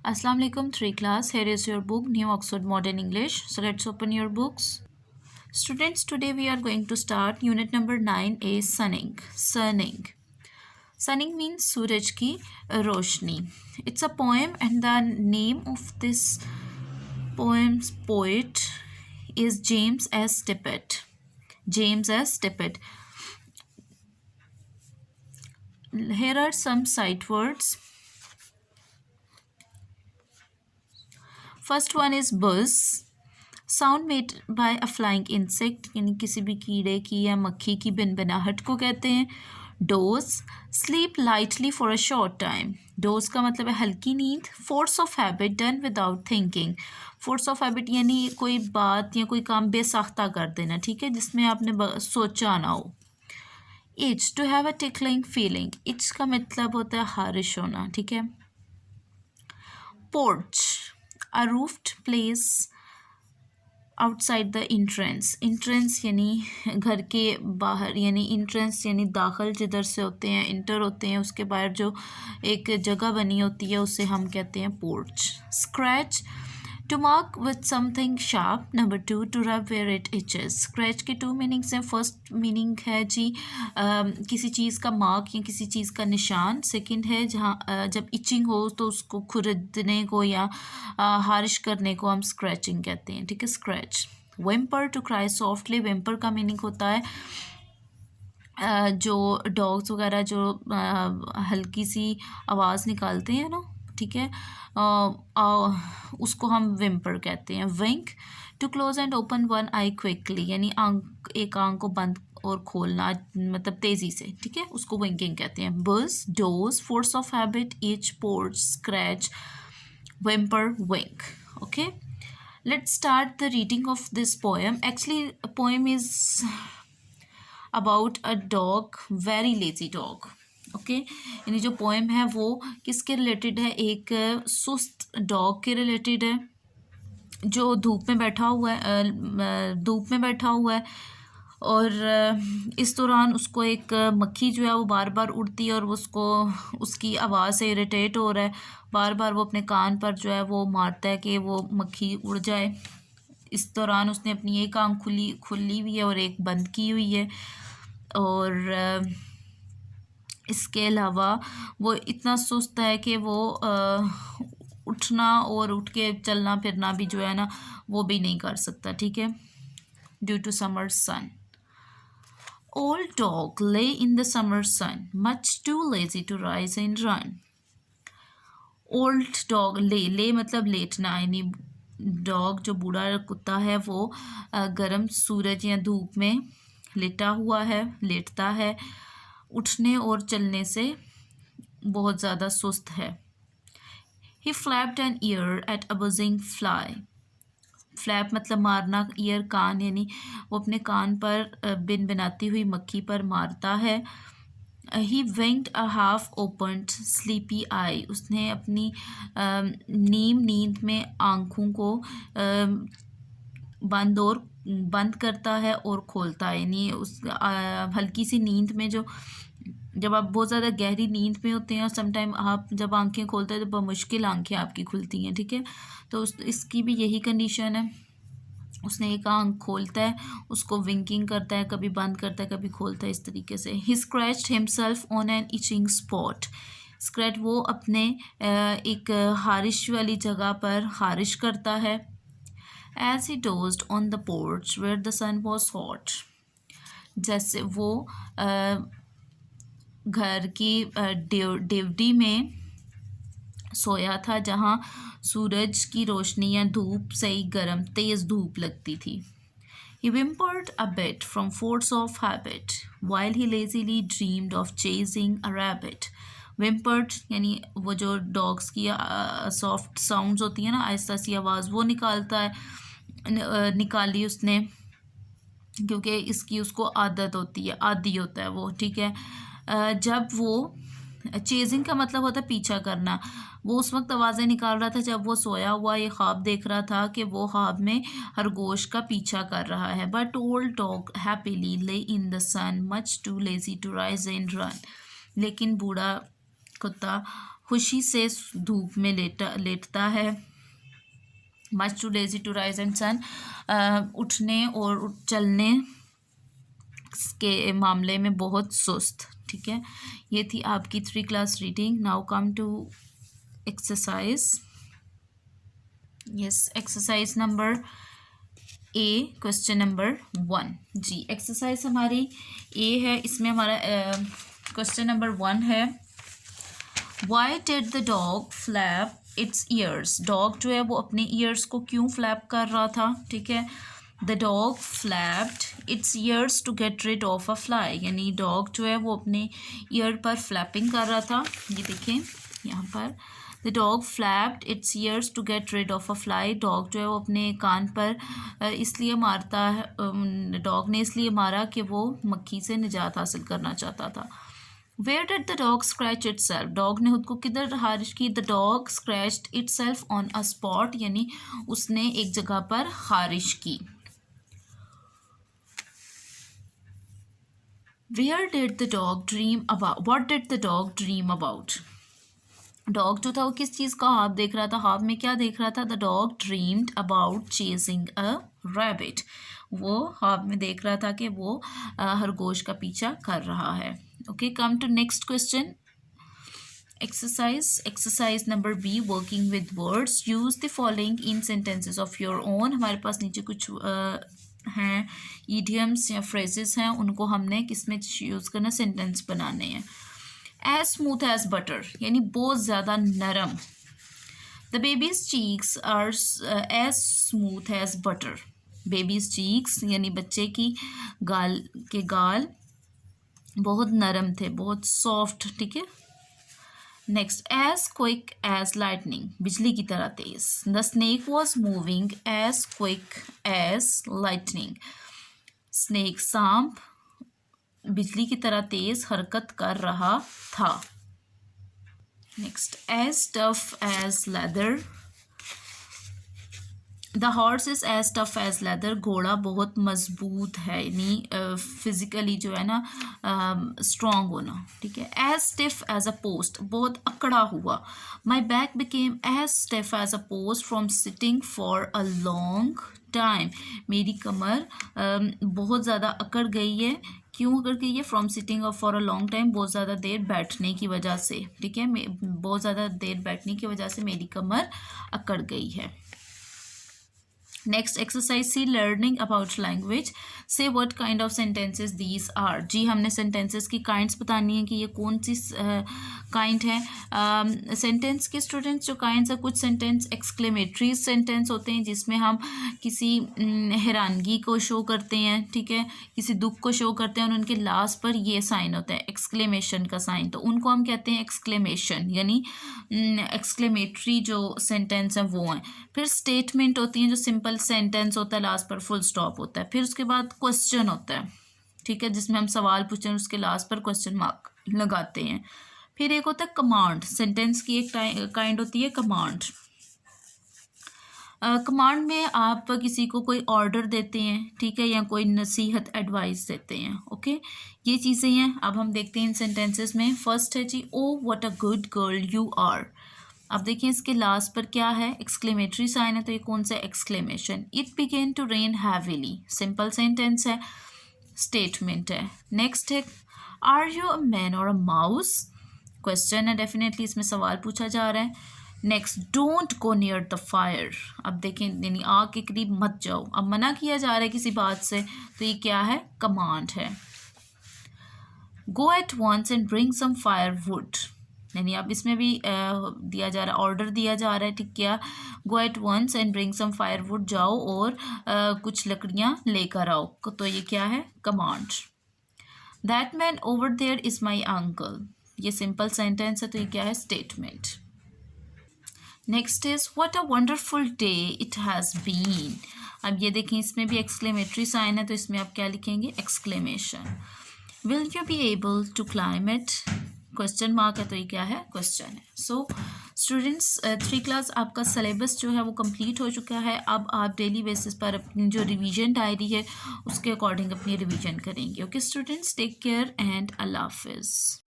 Assalamu alaikum 3 class. Here is your book New Oxford Modern English. So let's open your books. Students, today we are going to start unit number 9 is sunning. Sunning means suraj ki roshni. It's a poem and the name of this poem's poet is James S. Tippett. James S. Tippett. Here are some sight words. First one is buzz. Sound made by a flying insect यानी किसी भी कीड़े की या मक्खी की भिनभिनाहट को कहते हैं. Dose, sleep lightly for a short time. Dose का मतलब है हल्की नींद. Force of habit done without thinking. Force of habit यानी कोई बात या कोई काम बेसाख्ता कर देना, ठीक है, जिसमें आपने सोचा ना हो. Itch, to have a tickling feeling. Itch का मतलब होता है हारिश होना, ठीक है. Porch, a roofed place outside the entrance यानी घर के बाहर, यानी इंट्रेंस यानी दाखिल जिधर से होते हैं, इंटर होते हैं, उसके बाहर जो एक जगह बनी होती है उसे हम कहते हैं porch. Scratch, to mark with something sharp. Number 2, to rub where it itches. Scratch के 2 मीनिंग्स हैं. फर्स्ट मीनिंग है जी किसी चीज़ का मार्क या किसी चीज़ का निशान. सेकंड है जहाँ जब इचिंग हो तो उसको खुरदने को या हारिश करने को हम स्क्रैचिंग कहते हैं, ठीक है. Scratch. Whimper, to cry softly. Whimper का मीनिंग होता है जो डॉग्स वगैरह जो हल्की सी आवाज़ निकालते हैं ना, ठीक है, उसको हम विम्पर कहते हैं. Wink, to close and open one eye quickly यानी एक आंख को बंद और खोलना मतलब तेज़ी से, ठीक है, उसको विंकिंग कहते हैं. बस, doze, force of habit, itch, porch, scratch, whimper, wink. Okay, let's start the reading of this poem. Actually poem is about a dog, very lazy dog. Okay, यानी जो पोएम है वो किसके रिलेटेड है? एक सुस्त डॉग के रिलेटेड है जो धूप में बैठा हुआ है और इस दौरान उसको एक मक्खी जो है वो बार बार उड़ती है और उसको उसकी आवाज़ से इरिटेट हो रहा है. बार बार वो अपने कान पर जो है वो मारता है कि वो मक्खी उड़ जाए. इस दौरान उसने अपनी एक आंख खुली हुई है और एक बंद की हुई है. और इसके अलावा वो इतना सुस्त है कि वो उठना और उठ के चलना फिरना भी जो है ना वो भी नहीं कर सकता, ठीक है, due to summer sun. Old dog lay in the summer sun, much too lazy to rise and run. Old dog, lay मतलब लेटना, यानी डॉग जो बूढ़ा कुत्ता है वो गर्म सूरज या धूप में लेटता है, उठने और चलने से बहुत ज़्यादा सुस्त है. He flapped an ear at a buzzing fly. Flap मतलब मारना, ईयर कान, यानी वो अपने कान पर बिन बनाती हुई मक्खी पर मारता है. He winked a half opened sleepy eye. उसने अपनी नींद में आँखों को बंद करता है और खोलता है, यानी उस हल्की सी नींद में जब आप बहुत ज़्यादा गहरी नींद में होते हैं और समटाइम आप जब आंखें खोलते हैं तो बहुत मुश्किल आंखें आपकी खुलती हैं, ठीक है, तो इसकी भी यही कंडीशन है. उसने एक आंख खोलता है, उसको विंकिंग करता है, कभी बंद करता है कभी खोलता है, इस तरीके से. He scratched himself on an itching spot. Scratch वो अपने एक हारिश वाली जगह पर हारिश करता है. As he dozed on the porch where the sun was hot. जैसे वो घर की डिवडी में सोया था जहाँ सूरज की रोशनी या धूप से ही गर्म तेज़ धूप लगती थी. He whimpered a bit from force of habit while he lazily dreamed of chasing a rabbit. Whimpered यानी वो जो डॉग्स की सॉफ्ट साउंड्स होती हैं ना, आहिस्ता सी आवाज़, वो निकाली उसने क्योंकि इसकी उसको आदत होती है, आदी होता है वो, ठीक है. जब वो चेजिंग का मतलब होता है पीछा करना, वो उस वक्त आवाज़ें निकाल रहा था जब वो सोया हुआ ये ख्वाब देख रहा था कि वो ख्वाब में खरगोश का पीछा कर रहा है. But old dog happily lay in the sun, much too lazy to rise and run. लेकिन बूढ़ा कुत्ता खुशी से धूप में लेटता है। Much too lazy to rise and sun, उठने और चलने के मामले में बहुत सुस्त। ठीक है, ये थी आपकी 3 class reading. Now come to exercise. Yes, exercise number A, question number 1। जी, एक्सरसाइज हमारी ए है। इसमें हमारा क्वेश्चन नंबर 1 है, why did the dog flap its ears. Dog जो है वो अपने ईयर्स को क्यों फ्लैप कर रहा था। ठीक है, the dog flapped its ears to get rid of a fly, यानी डॉग जो है वो अपने ईयर पर फ्लैपिंग कर रहा था। ये देखें यहाँ पर, the dog flapped its ears to get rid of a fly. Dog जो है वो अपने कान पर इसलिए मारता है, डॉग ने इसलिए मारा कि वो मक्खी से निजात हासिल करना चाहता था। Where did the dog scratch itself. Dog ने खुद को किधर खारिश की। The dog scratched itself on a spot, यानी उसने एक जगह पर खारिश की। Where did the dog dream about, what did the dog dream about. Dog जो था वो किस चीज़ का ख्वाब देख रहा था। ख्वाब में क्या देख रहा था। The dog dreamed about chasing a rabbit. वो ख्वाब में देख रहा था कि वो खरगोश का पीछा कर रहा है। Okay, come to next question. Exercise number B, working with words. Use the following in sentences of your own. हमारे पास नीचे कुछ हैं ईडियम्स या फ्रेजेस हैं, उनको हमने किस में यूज़ करना, सेंटेंस बनाने हैं। एज स्मूथ एज बटर, यानी बहुत ज़्यादा नरम। The baby's cheeks are as smooth as butter. Baby's cheeks यानी बच्चे की गाल बहुत नरम थे, बहुत सॉफ्ट। ठीक है, next, as quick as lightning, बिजली की तरह तेज। The snake was moving as quick as lightning. Snake, सांप, बिजली की तरह तेज हरकत कर रहा था। Next, as tough as leather. The horse is as tough as leather. घोड़ा बहुत मजबूत है, यानी फिजिकली जो है ना स्ट्रॉन्ग होना। ठीक है, as stiff as a post, बहुत अकड़ा हुआ। My back became as stiff as a post from sitting for a long time. मेरी कमर बहुत ज़्यादा अकड़ गई है। क्यों अकड़ गई है। फ्रॉम सिटिंग और फॉर अ लॉन्ग टाइम, बहुत ज़्यादा देर बैठने की वजह से। ठीक है, बहुत ज़्यादा देर बैठने की वजह से मेरी कमर अकड़ गई है। Next exercise C, learning about language. Say what kind of sentences these are. जी, हमने सेंटेंसेस की काइंड्स बतानी है कि ये कौन सी काइंड है। सेंटेंस के स्टूडेंट्स जो काइंड्स है, कुछ सेंटेंस एक्सक्लेमेटरी सेंटेंस होते हैं जिसमें हम किसी हैरानगी को शो करते हैं। ठीक है, किसी दुख को शो करते हैं और उनके लास्ट पर ये साइन होता है एक्सक्लेमेशन का साइन, तो उनको हम कहते हैं एक्सक्लेमेशन, यानी एक्सक्लेमेटरी जो सेंटेंस हैं वो हैं। फिर स्टेटमेंट होती हैं जो सिंपल सेंटेंस होता है, लास्ट पर फुल स्टॉप होता है। फिर उसके बाद क्वेश्चन होता है, ठीक है, जिसमें हम सवाल पूछते हैं, उसके लास्ट पर क्वेश्चन मार्क लगाते हैं। फिर एक होता है कमांड। सेंटेंस की एक काइंड होती है कमांड। कमांड में आप किसी को कोई ऑर्डर देते हैं, ठीक है, या कोई नसीहत एडवाइस देते हैं। ओके, ये चीज़ें हैं। अब हम देखते हैं इन सेंटेंसेस में। फर्स्ट है जी, O what a good girl you are. अब देखिए इसके लास्ट पर क्या है, एक्सक्लेमेटरी साइन है, तो ये कौन सा exclamation. It began to rain heavily, simple sentence है, स्टेटमेंट है। नेक्स्ट है, are you a man or a mouse, question है, डेफिनेटली इसमें सवाल पूछा जा रहा है। Next, don't go near the fire. अब देखें, यानी आग के करीब मत जाओ, अब मना किया जा रहा है किसी बात से, तो ये क्या है, कमांड है। Go at once and bring some firewood, यानी अब इसमें भी दिया जा रहा है, ऑर्डर दिया जा रहा है, ठीक क्या, go at once and bring some firewood, जाओ और कुछ लकड़ियाँ लेकर आओ, तो ये क्या है, command. That man over there is my uncle, ये सिंपल सेंटेंस है, तो ये क्या है, statement. Next is what a wonderful day it has been. अब ये देखें, इसमें भी एक्सक्लेमेटरी साइन है, तो इसमें आप क्या लिखेंगे, exclamation. Will you be able to climb it, question mark है, तो ये क्या है, क्वेश्चन है। सो स्टूडेंट्स, 3 क्लास आपका सिलेबस जो है वो कंप्लीट हो चुका है। अब आप डेली बेसिस पर अपनी जो रिवीजन डायरी है उसके अकॉर्डिंग अपनी रिवीजन करेंगे। Okay students, take care and अल्लाह हाफिज़।